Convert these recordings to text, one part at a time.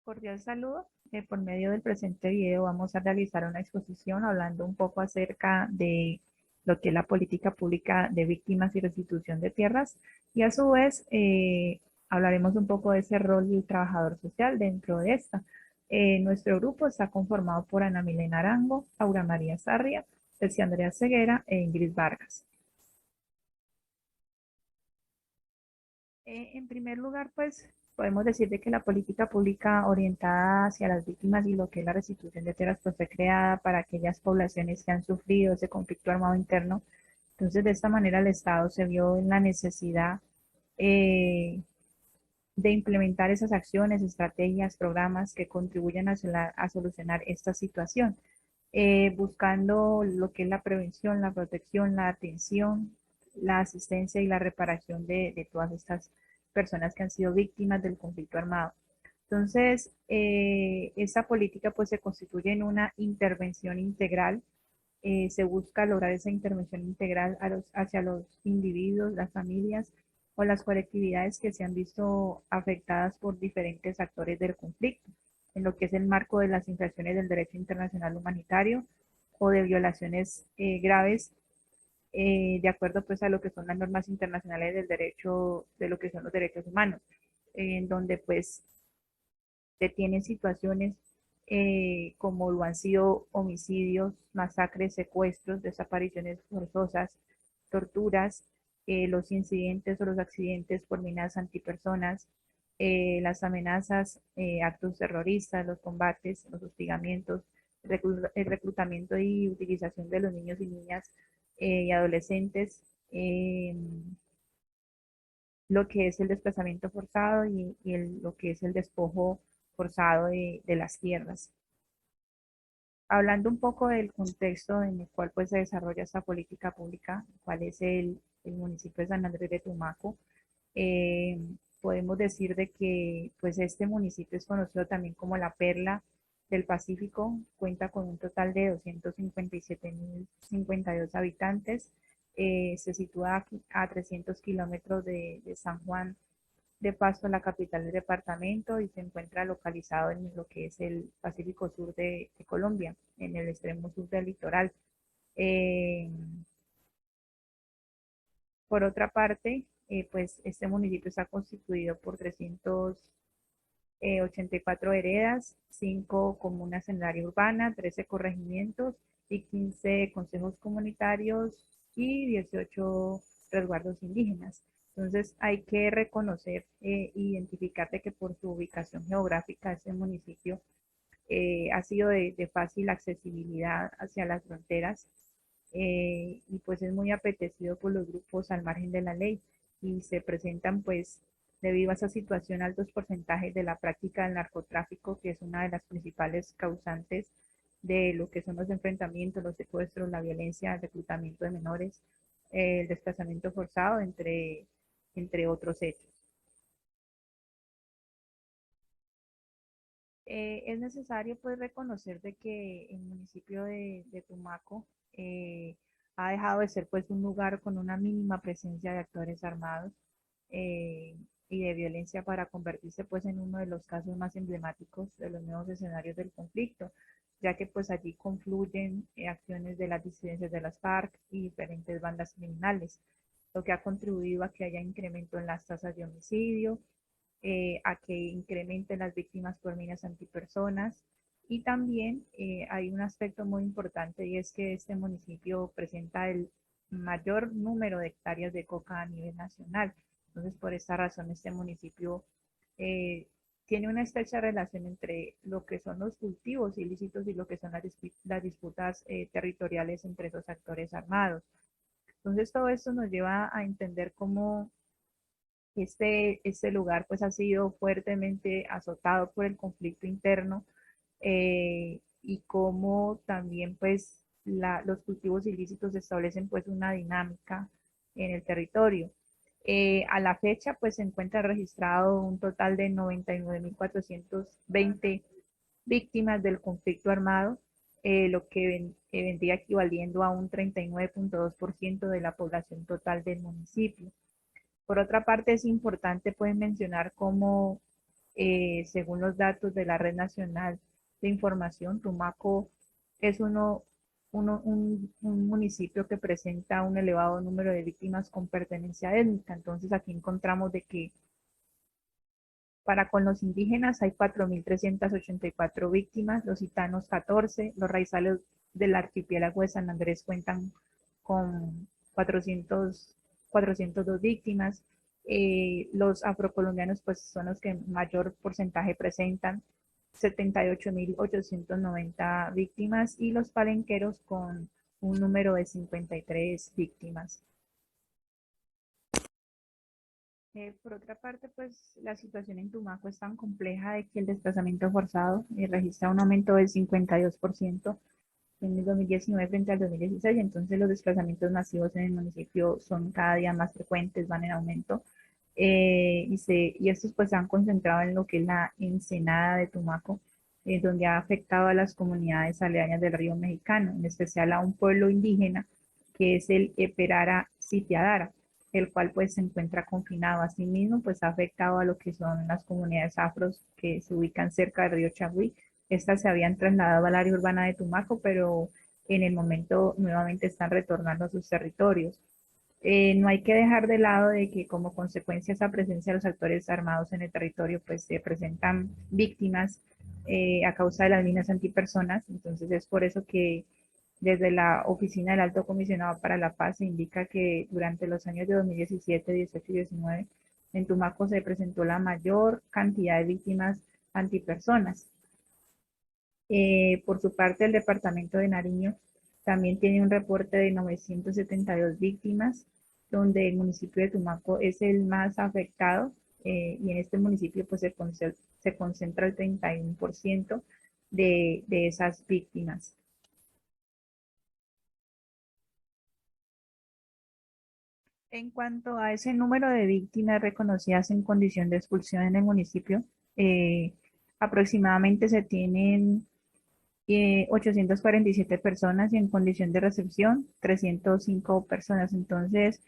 Cordial saludo. Por medio del presente video vamos a realizar una exposición hablando un poco acerca de lo que es la política pública de víctimas y restitución de tierras y a su vez hablaremos un poco de ese rol del trabajador social dentro de esta. Nuestro grupo está conformado por Ana Milena Arango, Aura María Sarria, Ceci Andrea Ceguera e Ingrid Vargas. En primer lugar, pues podemos decir de que la política pública orientada hacia las víctimas y lo que es la restitución de tierras pues fue creada para aquellas poblaciones que han sufrido ese conflicto armado interno. Entonces, de esta manera el Estado se vio en la necesidad eh, de implementar esas acciones, estrategias, programas que contribuyan a solucionar esta situación, buscando lo que es la prevención, la protección, la atención, la asistencia y la reparación de todas estas personas que han sido víctimas del conflicto armado. Entonces, esa política pues se constituye en una intervención integral. Se busca lograr esa intervención integral hacia los individuos, las familias o las colectividades que se han visto afectadas por diferentes actores del conflicto, en lo que es el marco de las infracciones del derecho internacional humanitario o de violaciones graves, de acuerdo pues a lo que son las normas internacionales del derecho, de lo que son los derechos humanos, en donde pues detienen situaciones como lo han sido homicidios, masacres, secuestros, desapariciones forzosas, torturas, los incidentes o los accidentes por minas antipersonas, las amenazas, actos terroristas, los combates, los hostigamientos, el reclutamiento y utilización de los niños y niñas y adolescentes, lo que es el desplazamiento forzado lo que es el despojo forzado de las tierras. Hablando un poco del contexto en el cual pues, se desarrolla esta política pública, cuál es el municipio de San Andrés de Tumaco, eh, podemos decir de que pues, este municipio es conocido también como la Perla del Pacífico, cuenta con un total de 257.052 habitantes, se sitúa a 300 kilómetros de San Juan de Pasto, la capital del departamento, y se encuentra localizado en lo que es el Pacífico Sur de Colombia, en el extremo sur del litoral. Eh, por otra parte, pues este municipio está constituido por 384 veredas, 5 comunas en el área urbana, 13 corregimientos y 15 consejos comunitarios y 18 resguardos indígenas. Entonces hay que reconocer e identificar de que por su ubicación geográfica este municipio ha sido de fácil accesibilidad hacia las fronteras, y pues es muy apetecido por los grupos al margen de la ley y se presentan pues debido a esa situación altos porcentajes de la práctica del narcotráfico, que es una de las principales causantes de lo que son los enfrentamientos, los secuestros, la violencia, el reclutamiento de menores, el desplazamiento forzado, entre otros hechos. Es necesario pues reconocer de que el municipio de Tumaco ha dejado de ser pues un lugar con una mínima presencia de actores armados eh, y de violencia para convertirse pues en uno de los casos más emblemáticos de los nuevos escenarios del conflicto, ya que pues allí confluyen acciones de las disidencias de las FARC y diferentes bandas criminales, lo que ha contribuido a que haya incremento en las tasas de homicidio, a que incrementen las víctimas por minas antipersonas. Y también hay un aspecto muy importante y es que este municipio presenta el mayor número de hectáreas de coca a nivel nacional. Entonces, por esta razón, este municipio eh, tiene una estrecha relación entre lo que son los cultivos ilícitos y lo que son las disputas territoriales entre esos actores armados. Entonces, todo esto nos lleva a entender cómo este lugar pues ha sido fuertemente azotado por el conflicto interno, y cómo también pues los cultivos ilícitos establecen pues una dinámica en el territorio. A la fecha pues se encuentra registrado un total de 99.420 víctimas del conflicto armado, lo que vendría equivaliendo a un 39.2% de la población total del municipio. Por otra parte, es importante pues mencionar cómo Según los datos de la Red Nacional de Información, Tumaco es un municipio que presenta un elevado número de víctimas con pertenencia étnica. Entonces aquí encontramos de que para con los indígenas hay 4.384 víctimas, los gitanos 14, los raizales del archipiélago de San Andrés cuentan con 402 víctimas. Los afrocolombianos pues son los que mayor porcentaje presentan, 78.890 víctimas, y los palenqueros con un número de 53 víctimas. Por otra parte, pues la situación en Tumaco es tan compleja de que el desplazamiento forzado registra un aumento del 52% en el 2019 frente al 2016. Entonces los desplazamientos masivos en el municipio son cada día más frecuentes, van en aumento. Y estos pues se han concentrado en lo que es la ensenada de Tumaco, donde ha afectado a las comunidades aledañas del río Mexicano, en especial a un pueblo indígena que es el Eperara Sitiadara, el cual pues se encuentra confinado. Asimismo, pues ha afectado a lo que son las comunidades afros que se ubican cerca del río Chagüí. Estas se habían trasladado al área urbana de Tumaco, pero en el momento nuevamente están retornando a sus territorios. No hay que dejar de lado de que como consecuencia de esa presencia de los actores armados en el territorio, pues se presentan víctimas a causa de las minas antipersonas. Entonces es por eso que desde la Oficina del Alto Comisionado para la Paz se indica que durante los años de 2017, 18 y 19, en Tumaco se presentó la mayor cantidad de víctimas antipersonas. Por su parte, el departamento de Nariño también tiene un reporte de 972 víctimas, donde el municipio de Tumaco es el más afectado, y en este municipio pues se concentra el 31% de esas víctimas. En cuanto a ese número de víctimas reconocidas en condición de expulsión en el municipio, eh, aproximadamente se tienen 847 personas y en condición de recepción 305 personas. Entonces,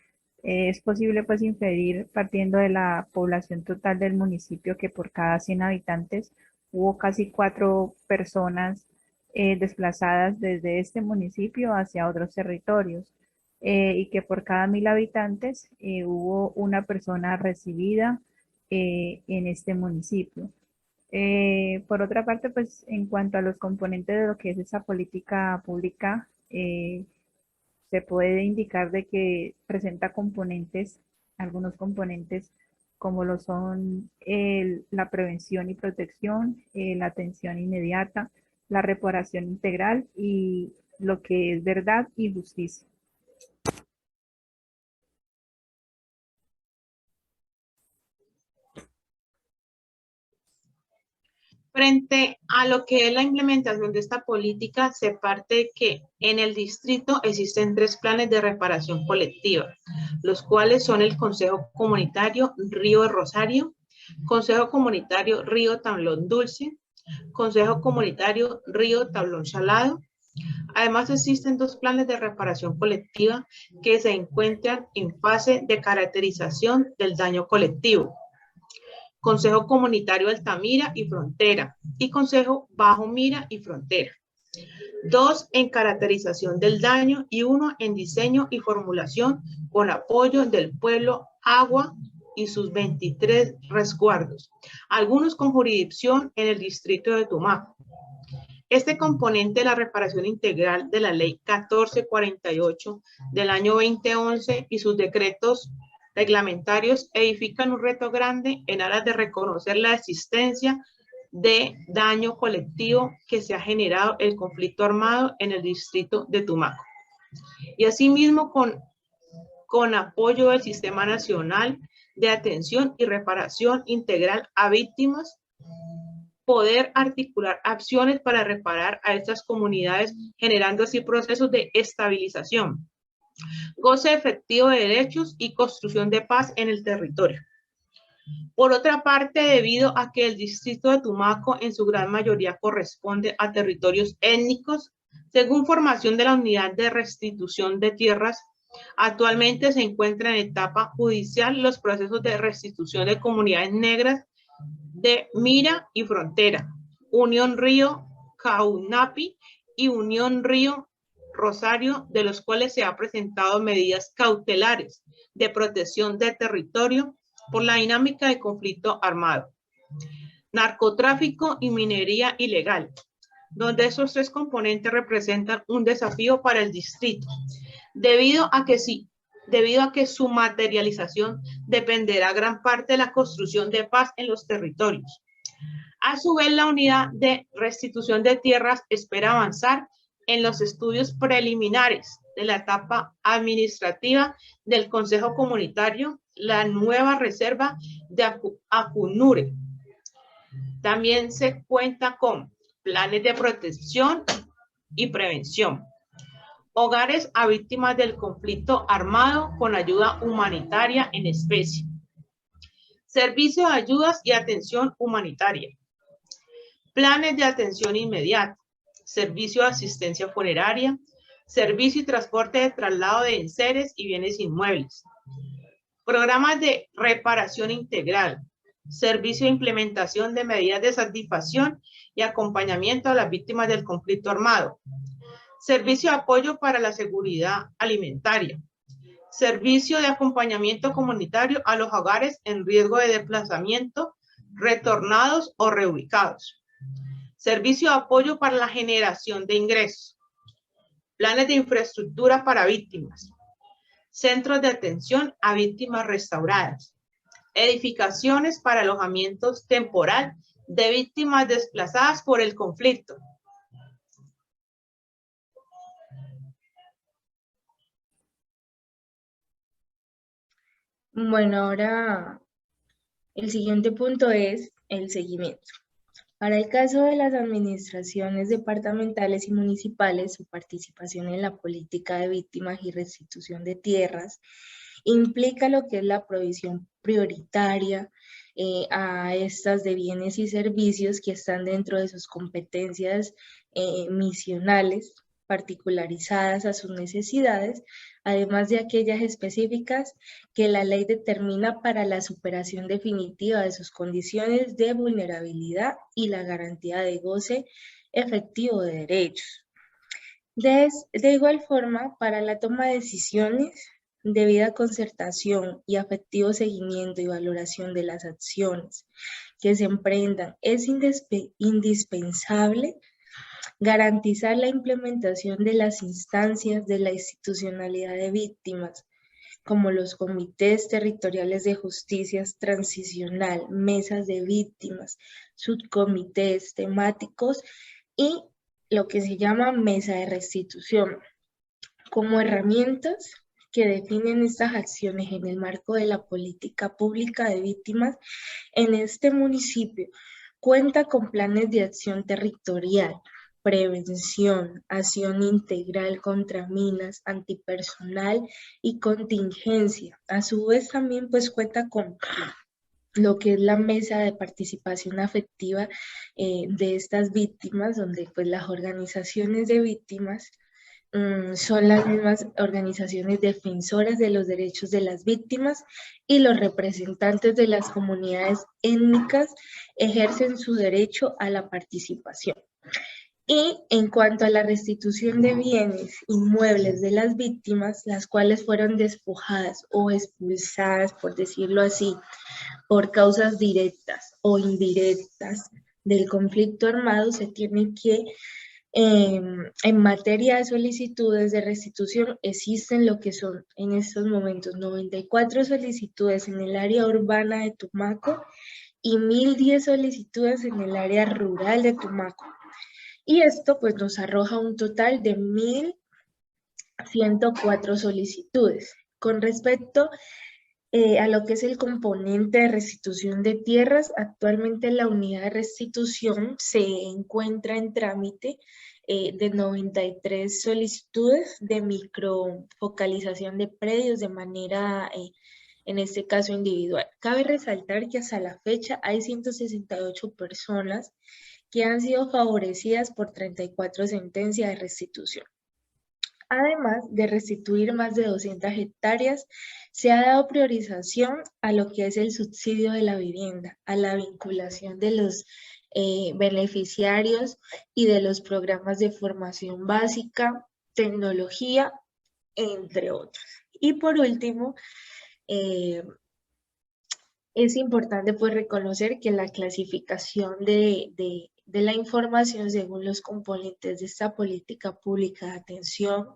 es posible pues inferir, partiendo de la población total del municipio, que por cada 100 habitantes hubo casi 4 personas desplazadas desde este municipio hacia otros territorios, y que por cada 1.000 habitantes hubo una persona recibida en este municipio. Por otra parte, pues en cuanto a los componentes de lo que es esa política pública, se puede indicar de que presenta componentes, algunos componentes como lo son la prevención y protección, la atención inmediata, la reparación integral y lo que es verdad y justicia. Frente a lo que es la implementación de esta política, se parte de que en el distrito existen 3 planes de reparación colectiva, los cuales son el Consejo Comunitario Río de Rosario, Consejo Comunitario Río Tablón Dulce, Consejo Comunitario Río Tablón Salado. Además, existen 2 planes de reparación colectiva que se encuentran en fase de caracterización del daño colectivo. Consejo Comunitario Altamira y Frontera y Consejo Bajo Mira y Frontera. 2 en caracterización del daño y 1 en diseño y formulación con apoyo del pueblo Agua y sus 23 resguardos, algunos con jurisdicción en el distrito de Tumaco. Este componente de la reparación integral de la Ley 1448 del año 2011 y sus decretos reglamentarios edifican un reto grande en aras de reconocer la existencia de daño colectivo que se ha generado el conflicto armado en el distrito de Tumaco. Y asimismo con apoyo del Sistema Nacional de Atención y Reparación Integral a Víctimas, poder articular acciones para reparar a estas comunidades, generando así procesos de estabilización, goce efectivo de derechos y construcción de paz en el territorio. Por otra parte, debido a que el distrito de Tumaco en su gran mayoría corresponde a territorios étnicos, según formación de la Unidad de Restitución de Tierras, actualmente se encuentra en etapa judicial los procesos de restitución de comunidades negras de Mira y Frontera, Unión Río Caunapi y Unión Río Rosario, de los cuales se han presentado medidas cautelares de protección de territorio por la dinámica de conflicto armado, narcotráfico y minería ilegal, donde esos tres componentes representan un desafío para el distrito, debido a que su materialización dependerá gran parte de la construcción de paz en los territorios. A su vez, la unidad de restitución de tierras espera avanzar en los estudios preliminares de la etapa administrativa del Consejo Comunitario, la nueva reserva de Acunure. También se cuenta con planes de protección y prevención, hogares a víctimas del conflicto armado con ayuda humanitaria en especie, servicio de ayudas y atención humanitaria, planes de atención inmediata, servicio de asistencia funeraria, servicio y transporte de traslado de enseres y bienes inmuebles, programas de reparación integral, servicio de implementación de medidas de satisfacción y acompañamiento a las víctimas del conflicto armado, servicio de apoyo para la seguridad alimentaria, servicio de acompañamiento comunitario a los hogares en riesgo de desplazamiento, retornados o reubicados, servicio de apoyo para la generación de ingresos, planes de infraestructura para víctimas, centros de atención a víctimas restauradas, edificaciones para alojamientos temporal de víctimas desplazadas por el conflicto. Bueno, ahora el siguiente punto es el seguimiento. Para el caso de las administraciones departamentales y municipales, su participación en la política de víctimas y restitución de tierras implica lo que es la provisión prioritaria a estas de bienes y servicios que están dentro de sus competencias misionales, particularizadas a sus necesidades, además de aquellas específicas que la ley determina para la superación definitiva de sus condiciones de vulnerabilidad y la garantía de goce efectivo de derechos. De igual forma, para la toma de decisiones, debida concertación y afectivo seguimiento y valoración de las acciones que se emprendan, es indispensable garantizar la implementación de las instancias de la institucionalidad de víctimas, como los comités territoriales de justicia transicional, mesas de víctimas, subcomités temáticos y lo que se llama mesa de restitución, como herramientas que definen estas acciones en el marco de la política pública de víctimas. En este municipio cuenta con planes de acción territorial, prevención, acción integral contra minas, antipersonal y contingencia. A su vez también pues cuenta con lo que es la mesa de participación afectiva de estas víctimas, donde pues las organizaciones de víctimas son las mismas organizaciones defensoras de los derechos de las víctimas y los representantes de las comunidades étnicas ejercen su derecho a la participación. Y en cuanto a la restitución de bienes inmuebles de las víctimas, las cuales fueron despojadas o expulsadas, por decirlo así, por causas directas o indirectas del conflicto armado, se tiene que, en materia de solicitudes de restitución, existen lo que son en estos momentos 94 solicitudes en el área urbana de Tumaco y 1010 solicitudes en el área rural de Tumaco. Y esto pues nos arroja un total de 1104 solicitudes. Con respecto a lo que es el componente de restitución de tierras, actualmente la unidad de restitución se encuentra en trámite de 93 solicitudes de microfocalización de predios de manera, en este caso, individual. Cabe resaltar que hasta la fecha hay 168 personas que han sido favorecidas por 34 sentencias de restitución. Además de restituir más de 200 hectáreas, se ha dado priorización a lo que es el subsidio de la vivienda, a la vinculación de los beneficiarios y de los programas de formación básica, tecnología, entre otros. Y por último, eh, es importante pues reconocer que la clasificación de la información según los componentes de esta política pública de atención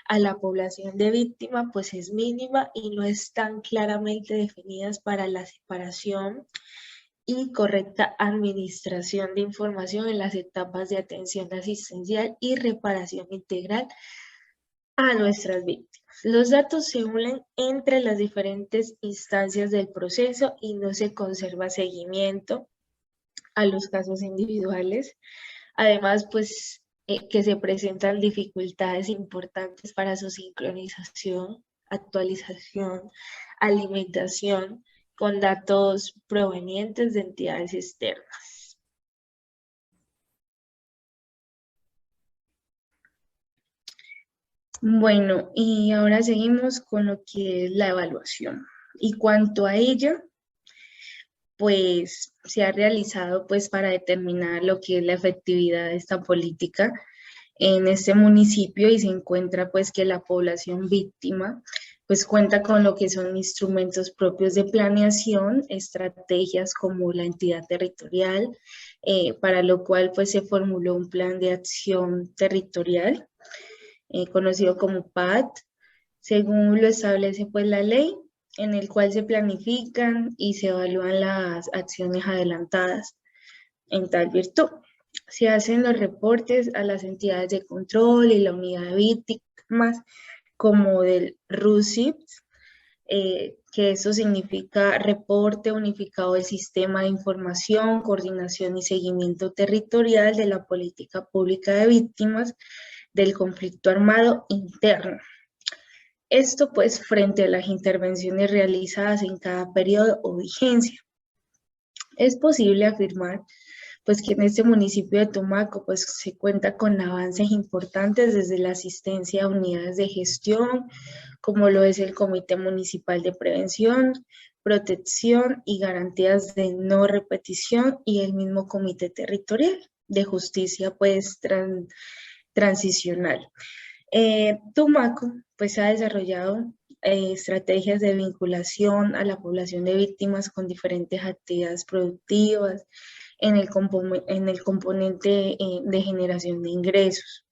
a la población de víctima pues es mínima y no están claramente definidas para la separación y correcta administración de información en las etapas de atención asistencial y reparación integral a nuestras víctimas. Los datos se unen entre las diferentes instancias del proceso y no se conserva seguimiento a los casos individuales. Además, pues que se presentan dificultades importantes para su sincronización, actualización, alimentación con datos provenientes de entidades externas. Bueno, y ahora seguimos con lo que es la evaluación. Y cuanto a ella, pues se ha realizado pues para determinar lo que es la efectividad de esta política en este municipio y se encuentra pues que la población víctima pues cuenta con lo que son instrumentos propios de planeación, estrategias como la entidad territorial, para lo cual pues se formuló un plan de acción territorial conocido como PAT, según lo establece pues la ley, en el cual se planifican y se evalúan las acciones adelantadas en tal virtud. Se hacen los reportes a las entidades de control y la unidad de víctimas, como del RUSIP, que eso significa Reporte Unificado del Sistema de Información, Coordinación y Seguimiento Territorial de la Política Pública de Víctimas del Conflicto Armado Interno. Esto pues frente a las intervenciones realizadas en cada periodo o vigencia. Es posible afirmar pues que en este municipio de Tumaco pues se cuenta con avances importantes desde la asistencia a unidades de gestión, como lo es el Comité Municipal de Prevención, Protección y Garantías de No Repetición y el mismo Comité Territorial de Justicia pues transicional. Tumaco pues ha desarrollado estrategias de vinculación a la población de víctimas con diferentes actividades productivas en el componente de generación de ingresos.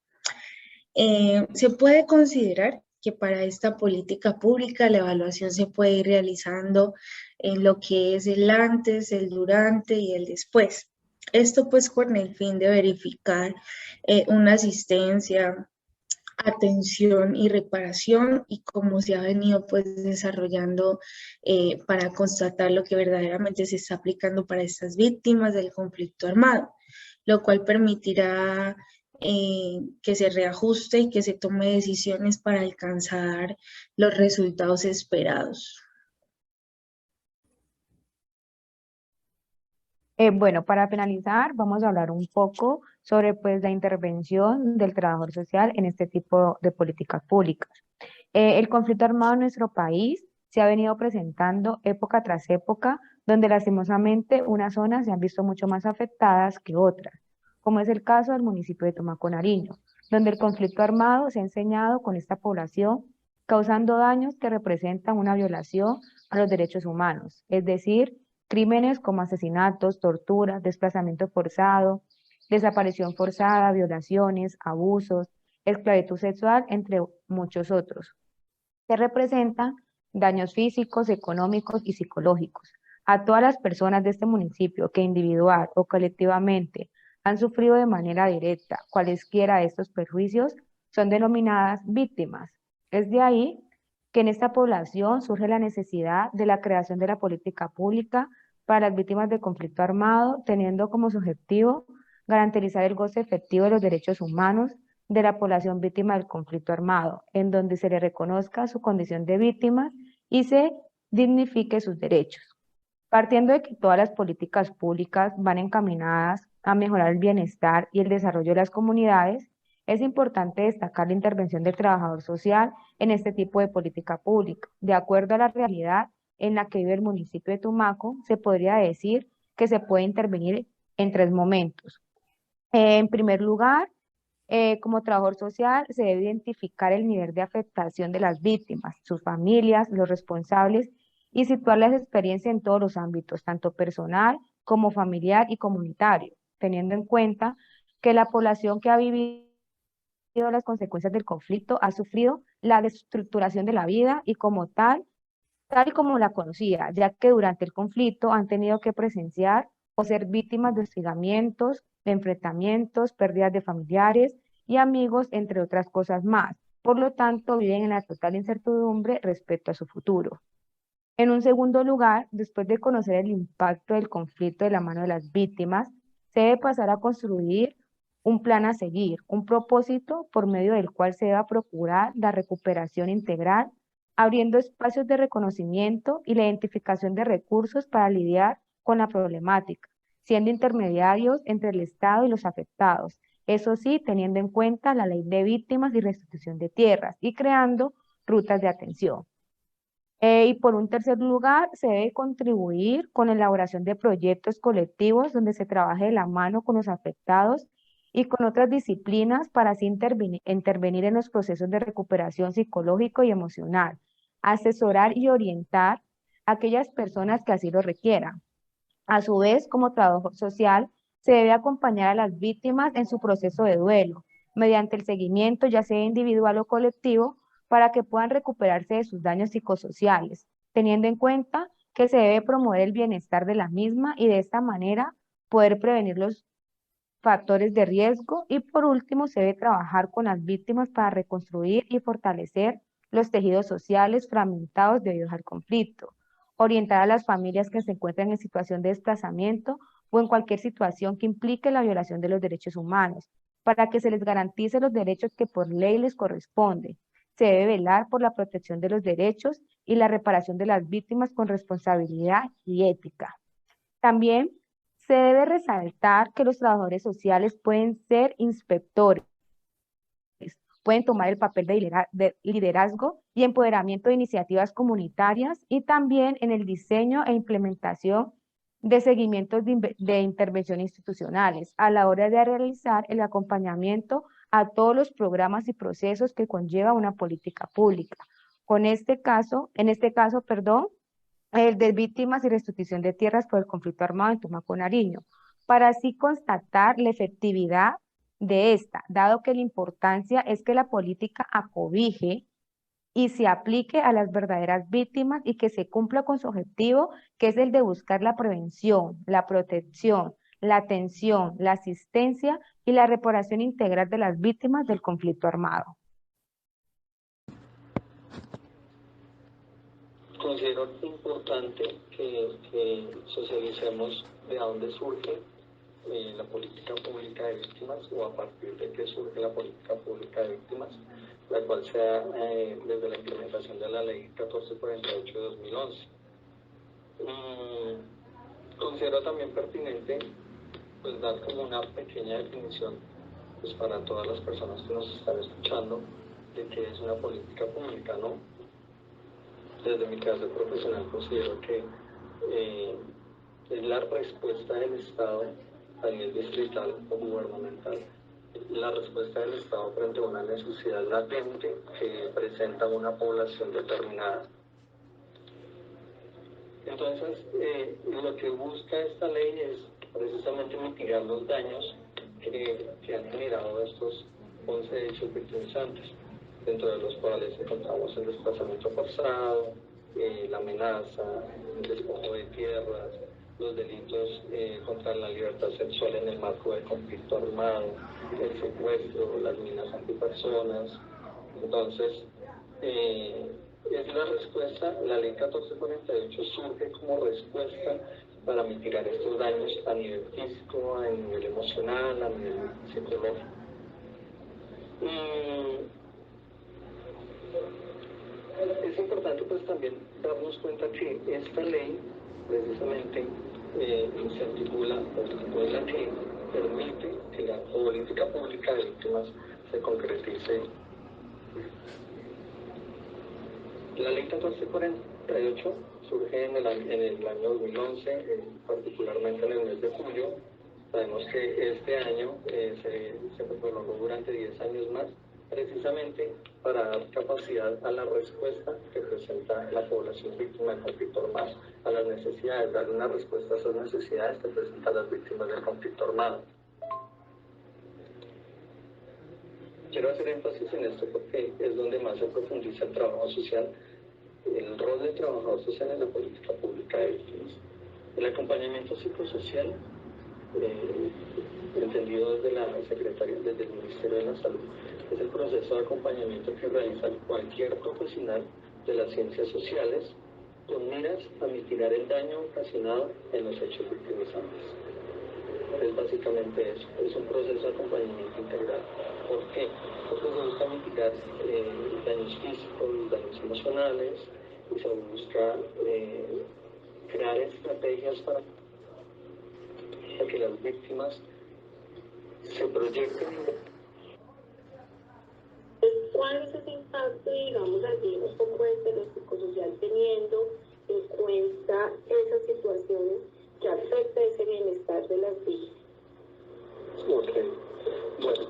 Se puede considerar que para esta política pública la evaluación se puede ir realizando en lo que es el antes, el durante y el después. Esto pues con el fin de verificar una asistencia, atención y reparación y cómo se ha venido pues desarrollando para constatar lo que verdaderamente se está aplicando para estas víctimas del conflicto armado, lo cual permitirá que se reajuste y que se tome decisiones para alcanzar los resultados esperados. Bueno, para finalizar, vamos a hablar un poco sobre pues, la intervención del trabajador social en este tipo de políticas públicas. El conflicto armado en nuestro país se ha venido presentando época tras época, donde lastimosamente unas zonas se han visto mucho más afectadas que otras, como es el caso del municipio de Tumaco, Nariño, donde el conflicto armado se ha enseñado con esta población, causando daños que representan una violación a los derechos humanos, es decir, crímenes como asesinatos, torturas, desplazamiento forzado, desaparición forzada, violaciones, abusos, esclavitud sexual, entre muchos otros, que representan daños físicos, económicos y psicológicos a todas las personas de este municipio que individual o colectivamente han sufrido de manera directa cualesquiera de estos perjuicios son denominadas víctimas. Es de ahí que en esta población surge la necesidad de la creación de la política pública para las víctimas de conflicto armado, teniendo como su objetivo garantizar el goce efectivo de los derechos humanos de la población víctima del conflicto armado, en donde se le reconozca su condición de víctima y se dignifique sus derechos. Partiendo de que todas las políticas públicas van encaminadas a mejorar el bienestar y el desarrollo de las comunidades, Es importante destacar la intervención del trabajador social en este tipo de política pública. De acuerdo a la realidad en la que vive el municipio de Tumaco, se podría decir que se puede intervenir en 3 momentos. En primer lugar, como trabajador social, se debe identificar el nivel de afectación de las víctimas, sus familias, los responsables y situar las experiencias en todos los ámbitos, tanto personal como familiar y comunitario, teniendo en cuenta que la población que ha vivido las consecuencias del conflicto ha sufrido la desestructuración de la vida y como tal y como la conocía, ya que durante el conflicto han tenido que presenciar o ser víctimas de hostigamientos, de enfrentamientos, pérdidas de familiares y amigos, entre otras cosas más. Por lo tanto, viven en la total incertidumbre respecto a su futuro. En un segundo lugar, después de conocer el impacto del conflicto de la mano de las víctimas, se debe pasar a construir un plan a seguir, un propósito por medio del cual se debe procurar la recuperación integral, abriendo espacios de reconocimiento y la identificación de recursos para lidiar con la problemática, siendo intermediarios entre el Estado y los afectados, eso sí, teniendo en cuenta la ley de víctimas y restitución de tierras y creando rutas de atención. Y por un tercer lugar, se debe contribuir con la elaboración de proyectos colectivos donde se trabaje de la mano con los afectados y con otras disciplinas para así intervenir en los procesos de recuperación psicológico y emocional, asesorar y orientar a aquellas personas que así lo requieran. A su vez, como trabajo social, se debe acompañar a las víctimas en su proceso de duelo, mediante el seguimiento, ya sea individual o colectivo, para que puedan recuperarse de sus daños psicosociales, teniendo en cuenta que se debe promover el bienestar de la misma y de esta manera poder prevenir los factores de riesgo y por último se debe trabajar con las víctimas para reconstruir y fortalecer los tejidos sociales fragmentados debido al conflicto, orientar a las familias que se encuentran en situación de desplazamiento o en cualquier situación que implique la violación de los derechos humanos, para que se les garantice los derechos que por ley les corresponden. Se debe velar por la protección de los derechos y la reparación de las víctimas con responsabilidad y ética. También se debe resaltar que los trabajadores sociales pueden ser inspectores, pueden tomar el papel de liderazgo y empoderamiento de iniciativas comunitarias y también en el diseño e implementación de seguimientos de intervención institucionales a la hora de realizar el acompañamiento a todos los programas y procesos que conlleva una política pública. En este caso, el de víctimas y restitución de tierras por el conflicto armado en Tumaco, Nariño, para así constatar la efectividad de esta, dado que la importancia es que la política acobije y se aplique a las verdaderas víctimas y que se cumpla con su objetivo, que es el de buscar la prevención, la protección, la atención, la asistencia y la reparación integral de las víctimas del conflicto armado. Considero importante que socialicemos de dónde surge la política pública de víctimas o a partir de qué surge la política pública de víctimas, la cual se da desde la implementación de la Ley 1448 de 2011. Considero también pertinente pues, dar como una pequeña definición pues, para todas las personas que nos están escuchando de qué es una política pública, ¿no? Desde mi caso profesional considero que es la respuesta del Estado a nivel distrital o gubernamental, la respuesta del Estado frente a una necesidad latente que presenta una población determinada. Entonces, lo que busca esta ley es precisamente mitigar los daños que han generado estos 11 hechos victimizantes, dentro de los cuales encontramos el desplazamiento forzado, la amenaza, el despojo de tierras, los delitos contra la libertad sexual en el marco del conflicto armado, el secuestro, las minas antipersonas. Entonces, es la respuesta, la ley 1448 surge como respuesta para mitigar estos daños a nivel físico, a nivel emocional, a nivel psicológico. Es importante pues también darnos cuenta que esta ley precisamente se articula o es la que permite que la política pública de víctimas se concretice. La ley 1448 surge en el año 2011, particularmente en el mes de julio. Sabemos que este año se prolongó durante 10 años más, precisamente para dar capacidad a la respuesta que presenta la población víctima del conflicto armado, a las necesidades, dar una respuesta a esas necesidades que presentan las víctimas del conflicto armado. Quiero hacer énfasis en esto porque es donde más se profundiza el trabajo social, el rol del trabajador social en la política pública de víctimas. El acompañamiento psicosocial, entendido desde la Secretaría, desde el Ministerio de la Salud, es el proceso de acompañamiento que realiza cualquier profesional de las ciencias sociales con miras a mitigar el daño ocasionado en los hechos victimizantes. Es básicamente eso, es un proceso de acompañamiento integral. ¿Por qué? Porque se busca mitigar daños físicos, daños emocionales, y se busca crear estrategias para que las víctimas se proyecten. ¿Cuál es ese impacto, digamos así, un poco de lo psicosocial, teniendo en cuenta esas situaciones que afectan ese bienestar de las víctimas? Ok, bueno,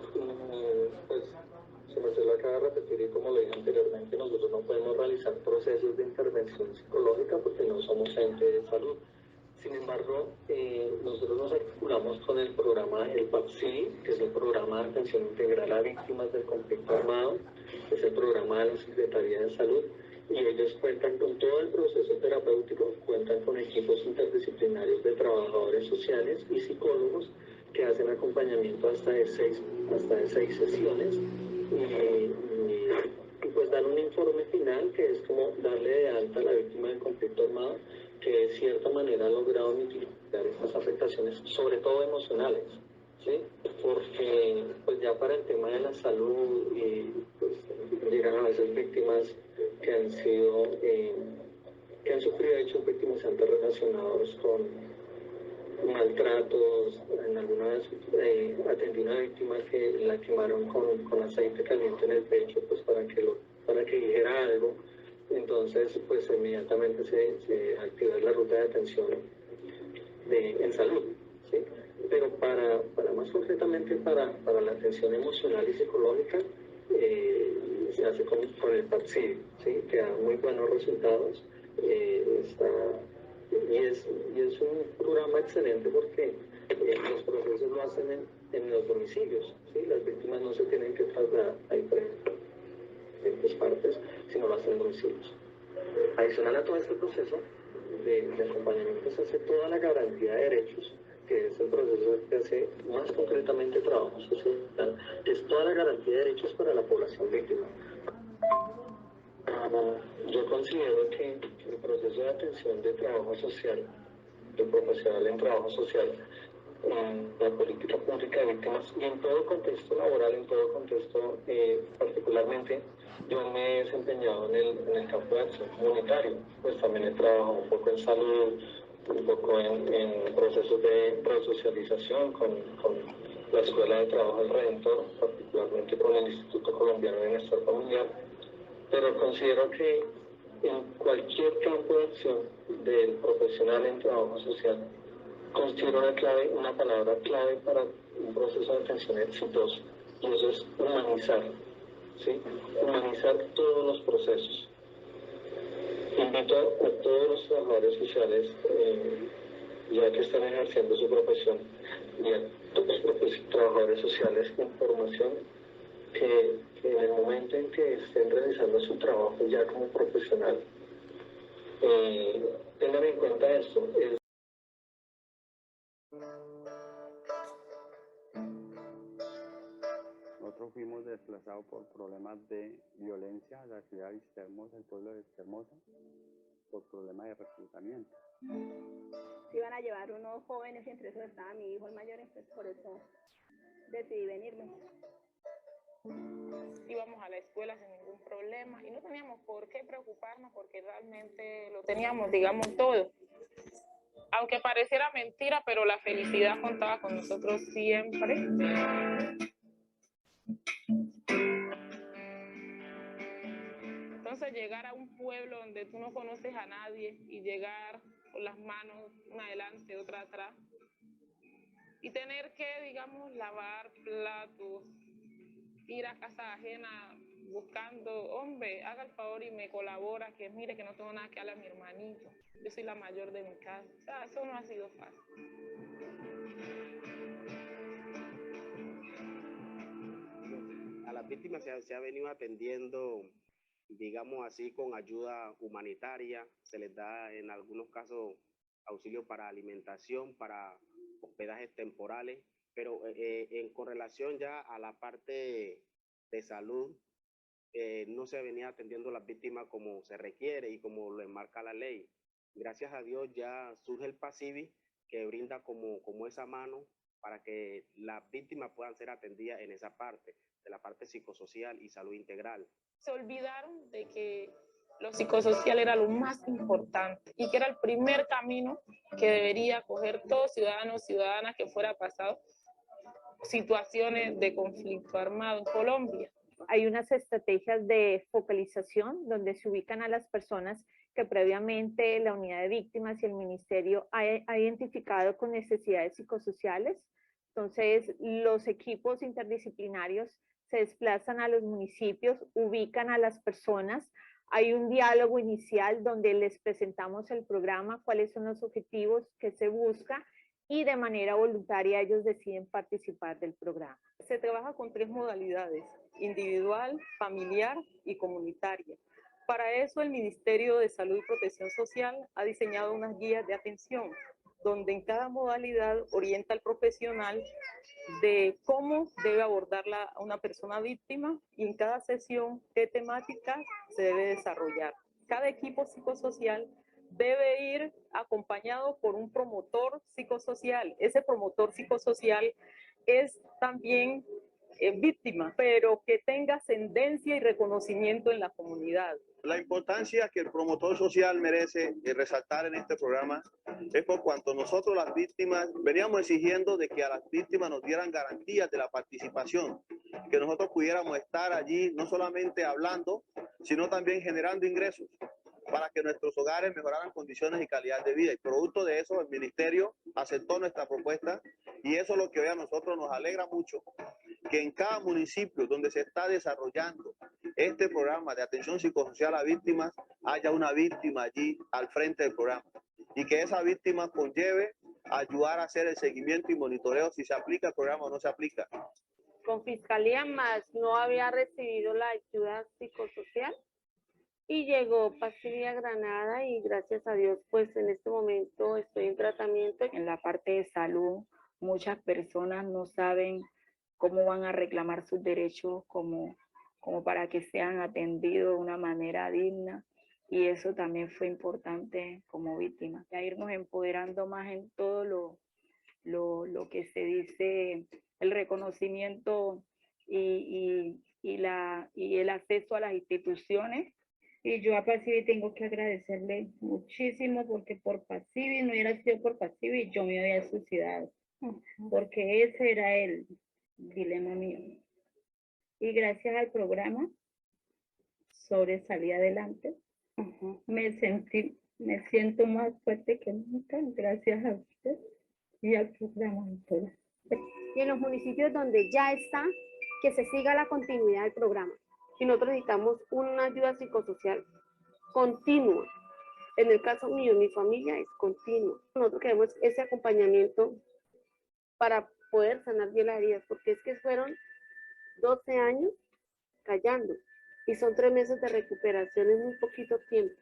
pues se lo acaba de repetir y como lo dije anteriormente, nosotros no podemos realizar procesos de intervención psicológica porque no somos ente de salud. Sin embargo, nosotros nos articulamos con el programa, el PAPSI, que es el programa de atención integral a víctimas del conflicto armado, es el programa de la Secretaría de Salud, y ellos cuentan con todo el proceso terapéutico, cuentan con equipos interdisciplinarios de trabajadores sociales y psicólogos que hacen acompañamiento hasta de seis sesiones y pues dan un informe final que es como darle de alta a la víctima del conflicto armado, que de cierta manera ha logrado mitigar estas afectaciones, sobre todo emocionales, ¿sí? Porque pues ya para el tema de la salud y pues llegan a veces víctimas que han sido que han sufrido hechos victimizantes relacionados con maltratos. En alguna vez atendí una víctima que la quemaron con aceite caliente en el pecho pues para que dijera algo. Entonces pues inmediatamente se activó la ruta de atención en salud, ¿sí? Pero para más concretamente para la atención emocional y psicológica se hace con el PAPSI, ¿sí? Que da muy buenos resultados. Y es un programa excelente porque los procesos lo hacen en los domicilios, ¿sí? Las víctimas no se tienen que trasladar a diferentes partes, sino lo hacen en domicilios. Adicional a todo este proceso de acompañamiento se hace toda la garantía de derechos, que es el proceso que hace más concretamente trabajo social, es toda la garantía de derechos para la población víctima. Yo considero que el proceso de atención de trabajo social, del profesional en trabajo social, en la política pública de víctimas y en todo contexto laboral, en todo contexto, particularmente, yo me he desempeñado en el campo de acción comunitario, pues también he trabajado un poco en salud, un poco en procesos de resocialización con la Escuela de Trabajo del Redentor, particularmente con el Instituto Colombiano de Bienestar Familiar, pero considero que en cualquier campo de acción del profesional en trabajo social considero una palabra clave para un proceso de atención exitoso, y eso es humanizar, ¿sí? Humanizar todos los procesos. Invito a todos los trabajadores sociales, ya que están ejerciendo su profesión, y a todos los trabajadores sociales con formación, que en el momento en que estén realizando su trabajo ya como profesional, tengan en cuenta esto. Nosotros fuimos desplazados por problemas de violencia a la ciudad de Vistahermosa, el pueblo de Vistahermosa, por problemas de reclutamiento. Se iban a llevar unos jóvenes y entre esos estaba mi hijo el mayor, entonces por eso decidí venirme. Íbamos a la escuela sin ningún problema y no teníamos por qué preocuparnos porque realmente lo teníamos, digamos, todo. Aunque pareciera mentira, pero la felicidad contaba con nosotros siempre. Entonces llegar a un pueblo donde tú no conoces a nadie y llegar con las manos una adelante, otra atrás y tener que, digamos, lavar platos, ir a casa ajena buscando, hombre, haga el favor y me colabora, que mire que no tengo nada que darle a mi hermanito, yo soy la mayor de mi casa. O sea, eso no ha sido fácil. A las víctimas se ha venido atendiendo, digamos así, con ayuda humanitaria. Se les da en algunos casos auxilio para alimentación, para hospedajes temporales, pero con relación ya a la parte de salud, no se venía atendiendo a las víctimas como se requiere y como lo enmarca la ley. Gracias a Dios ya surge el PASIVI, que brinda como esa mano para que las víctimas puedan ser atendidas en esa parte, de la parte psicosocial y salud integral. Se olvidaron de que lo psicosocial era lo más importante y que era el primer camino que debería coger todo ciudadano o ciudadana que fuera pasado situaciones de conflicto armado en Colombia. Hay unas estrategias de focalización donde se ubican a las personas que previamente la unidad de víctimas y el ministerio ha identificado con necesidades psicosociales. Entonces, los equipos interdisciplinarios se desplazan a los municipios, ubican a las personas. Hay un diálogo inicial donde les presentamos el programa, cuáles son los objetivos que se busca y de manera voluntaria ellos deciden participar del programa. Se trabaja con 3 modalidades: individual, familiar y comunitaria. Para eso el Ministerio de Salud y Protección Social ha diseñado unas guías de atención, donde en cada modalidad orienta al profesional de cómo debe abordarla a una persona víctima y en cada sesión qué temática se debe desarrollar. Cada equipo psicosocial debe ir acompañado por un promotor psicosocial. Ese promotor psicosocial es también víctima, pero que tenga ascendencia y reconocimiento en la comunidad. La importancia que el promotor social merece resaltar en este programa es por cuanto nosotros las víctimas veníamos exigiendo de que a las víctimas nos dieran garantías de la participación, que nosotros pudiéramos estar allí no solamente hablando, sino también generando ingresos para que nuestros hogares mejoraran condiciones y calidad de vida. Y producto de eso, el ministerio aceptó nuestra propuesta y eso es lo que hoy a nosotros nos alegra mucho, que en cada municipio donde se está desarrollando este programa de atención psicosocial a víctimas, haya una víctima allí al frente del programa y que esa víctima conlleve a ayudar a hacer el seguimiento y monitoreo si se aplica el programa o no se aplica. Con Fiscalía Más no había recibido la ayuda psicosocial y llegó PASIVI a Granada y gracias a Dios pues en este momento estoy en tratamiento. En la parte de salud muchas personas no saben cómo van a reclamar sus derechos como para que sean atendidos de una manera digna y eso también fue importante como víctima. Ya irnos empoderando más en todo lo que se dice, el reconocimiento y el acceso a las instituciones. Y yo a PASIVI tengo que agradecerle muchísimo porque por PASIVI, no hubiera sido por PASIVI, yo me había suicidado, porque ese era el dilema mío. Y gracias al programa sobresalí adelante. Me siento más fuerte que nunca, gracias a usted y al programa. Y en los municipios donde ya está, que se siga la continuidad del programa. Y nosotros necesitamos una ayuda psicosocial continua. En el caso mío, mi familia es continua. Nosotros queremos ese acompañamiento para poder sanar bien las heridas, porque es que fueron 12 años callando y son 3 meses de recuperación en muy poquito tiempo.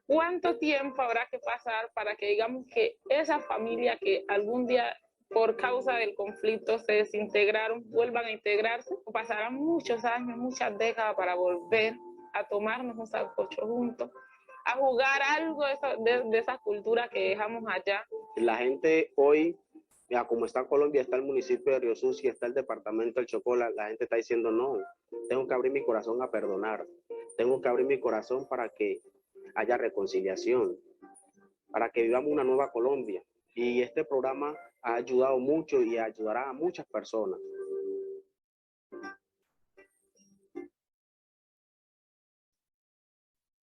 ¿Cuánto tiempo habrá que pasar para que digamos que esa familia que algún día por causa del conflicto se desintegraron, vuelvan a integrarse? Pasarán muchos años, muchas décadas para volver a tomarnos un sancocho juntos, a jugar algo de esa cultura que dejamos allá. La gente hoy, ya como está Colombia, está el municipio de Río Sucio, está el departamento del Chocó, la gente está diciendo no, tengo que abrir mi corazón a perdonar, tengo que abrir mi corazón para que haya reconciliación, para que vivamos una nueva Colombia. Y este programa ha ayudado mucho y ayudará a muchas personas.